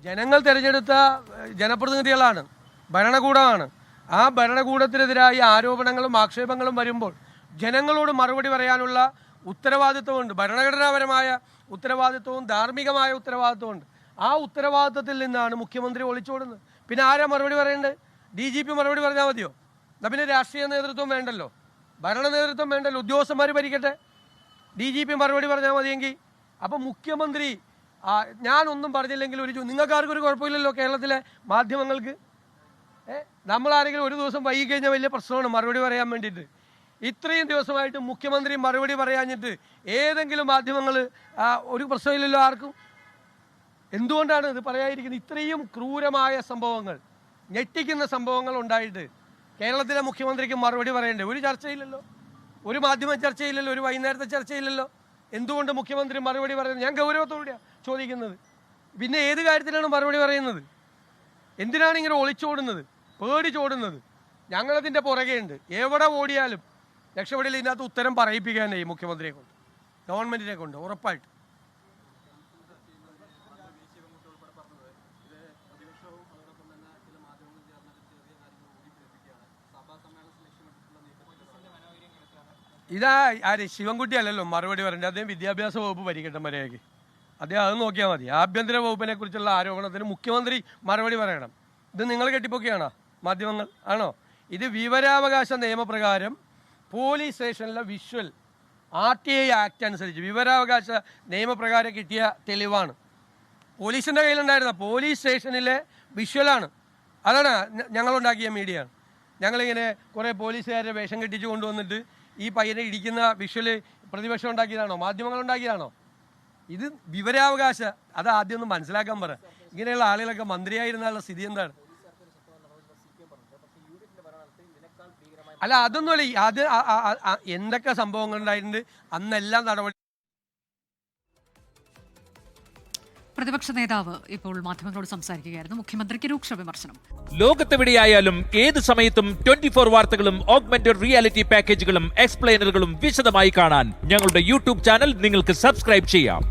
ജനങ്ങൾ തിരഞ്ഞെടുത്ത ജനപ്രതിനിധികളാണ്, ഭരണകൂടമാണ്. ആ ഭരണകൂടത്തിനെതിരായി ആരോപണങ്ങളും ആക്ഷേപങ്ങളും വരുമ്പോൾ ജനങ്ങളോട് മറുപടി പറയാനുള്ള ഉത്തരവാദിത്വമുണ്ട്. ഭരണഘടനാപരമായ ഉത്തരവാദിത്വവും ധാർമ്മികമായ ഉത്തരവാദിത്വമുണ്ട്. ആ ഉത്തരവാദിത്വത്തിൽ നിന്നാണ് മുഖ്യമന്ത്രി ഒളിച്ചോടുന്നത്. പിന്നെ ആരാ മറുപടി പറയേണ്ടത്? DGP മറുപടി പറഞ്ഞാൽ മതിയോ? എന്നാൽ പിന്നെ രാഷ്ട്രീയ നേതൃത്വം വേണ്ടല്ലോ, ഭരണ നേതൃത്വം വേണ്ടല്ലോ, ഉദ്യോഗസ്ഥന്മാർ ഭരിക്കട്ടെ. DGP മറുപടി പറഞ്ഞാൽ മതിയെങ്കിൽ അപ്പം മുഖ്യമന്ത്രി ഞാനൊന്നും പറഞ്ഞില്ലെങ്കിൽ നിങ്ങൾക്കാർക്കും ഒരു കുഴപ്പമില്ലല്ലോ കേരളത്തിലെ മാധ്യമങ്ങൾക്ക്. നമ്മളാരെങ്കിലും ഒരു ദിവസം വൈകി കഴിഞ്ഞാൽ വലിയ പ്രശ്നമാണ് മറുപടി പറയാൻ വേണ്ടിയിട്ട്. ഇത്രയും ദിവസമായിട്ട് മുഖ്യമന്ത്രി മറുപടി പറയാഞ്ഞിട്ട് ഏതെങ്കിലും മാധ്യമങ്ങൾ ഒരു പ്രശ്നമില്ലല്ലോ ആർക്കും. എന്തുകൊണ്ടാണ് ഇത് പറയാതിരിക്കുന്നത്? ഇത്രയും ക്രൂരമായ സംഭവങ്ങൾ, ഞെട്ടിക്കുന്ന സംഭവങ്ങൾ ഉണ്ടായിട്ട് കേരളത്തിലെ മുഖ്യമന്ത്രിക്ക് മറുപടി പറയണ്ടേ? ഒരു ചർച്ചയില്ലല്ലോ, ഒരു മാധ്യമ ചർച്ചയില്ലല്ലോ, ഒരു വൈകുന്നേരത്തെ ചർച്ചയില്ലല്ലോ. എന്തുകൊണ്ട് മുഖ്യമന്ത്രി മറുപടി പറയുന്നത്? ഞാൻ ഗൗരവത്തോടെയാണ് ചോദിക്കുന്നത്. പിന്നെ ഏത് കാര്യത്തിലാണ് മറുപടി പറയുന്നത്? എന്തിനാണ് ഇങ്ങനെ ഒളിച്ചോടുന്നത്, പേടിച്ചോടുന്നത്? ഞങ്ങളതിൻ്റെ പുറകെയുണ്ട്. എവിടെ ഓടിയാലും രക്ഷപ്പെടില്ല. ഇതിനകത്ത് ഉത്തരം പറയിപ്പിക്കാനേ ഈ മുഖ്യമന്ത്രിയെ കൊണ്ട്, ഗവൺമെൻറ്റിനെ കൊണ്ട് ഉറപ്പായിട്ട്. ആര് ശിവൻകുട്ടി അല്ലല്ലോ മറുപടി പറയേണ്ടത്. അദ്ദേഹം വിദ്യാഭ്യാസ വകുപ്പ് ഭരിക്കട്ടെ മര്യാദയ്ക്ക്. അദ്ദേഹം അത് നോക്കിയാൽ മതി. ആഭ്യന്തര വകുപ്പിനെ കുറിച്ചുള്ള ആരോപണത്തിന് മുഖ്യമന്ത്രി മറുപടി പറയണം. ഇത് നിങ്ങൾ കെട്ടിപ്പൊക്കെയാണോ മാധ്യമങ്ങൾ? ആണോ? ഇത് വിവരാവകാശ നിയമപ്രകാരം പോലീസ് സ്റ്റേഷനിലെ വിഷ്വൽ RTI ആക്ട് അനുസരിച്ച് വിവരാവകാശ നിയമപ്രകാരം കിട്ടിയ തെളിവാണ്. പോലീസിൻ്റെ കയ്യിലുണ്ടായിരുന്ന പോലീസ് സ്റ്റേഷനിലെ വിഷ്വലാണ്. അതാണ് ഞങ്ങളുണ്ടാക്കിയ മീഡിയയാണ്. ഞങ്ങളിങ്ങനെ കുറേ പോലീസുകാരെ വേഷം കെട്ടിച്ചു കൊണ്ടുവന്നിട്ട് ഈ പയ്യനെ ഇടിക്കുന്ന വിഷ്വല് പ്രതിപക്ഷം ഉണ്ടാക്കിയതാണോ, മാധ്യമങ്ങൾ ഉണ്ടാക്കിയതാണോ? ഇത് വിവരാവകാശ, അത് ആദ്യം ഒന്ന് മനസ്സിലാക്കാൻ പറ. ഇങ്ങനെയുള്ള ആളുകളൊക്കെ മന്ത്രിയായിരുന്നുള്ള സ്ഥിതി എന്താണ്? അല്ല, അതൊന്നുമല്ല. അത് എന്തൊക്കെ സംഭവങ്ങൾ ഉണ്ടായിട്ടുണ്ട് അന്നെല്ലാം നടപടി. പ്രതിപക്ഷ നേതാവ് ഇപ്പോൾ മാധ്യമങ്ങളോട് സംസാരിക്കുകയായിരുന്നു. മുഖ്യമന്ത്രിക്ക് രൂക്ഷ വിമർശനം. ലോകത്തെവിടെയായാലും ഏത് സമയത്തും 24 വാർത്തകളും ഓഗ്മെന്റഡ് റിയാലിറ്റി പാക്കേജുകളും എക്സ്പ്ലെയിനറുകളും വിശദമായി കാണാൻ ഞങ്ങളുടെ YouTube ചാനൽ നിങ്ങൾക്ക് സബ്സ്ക്രൈബ് ചെയ്യാം.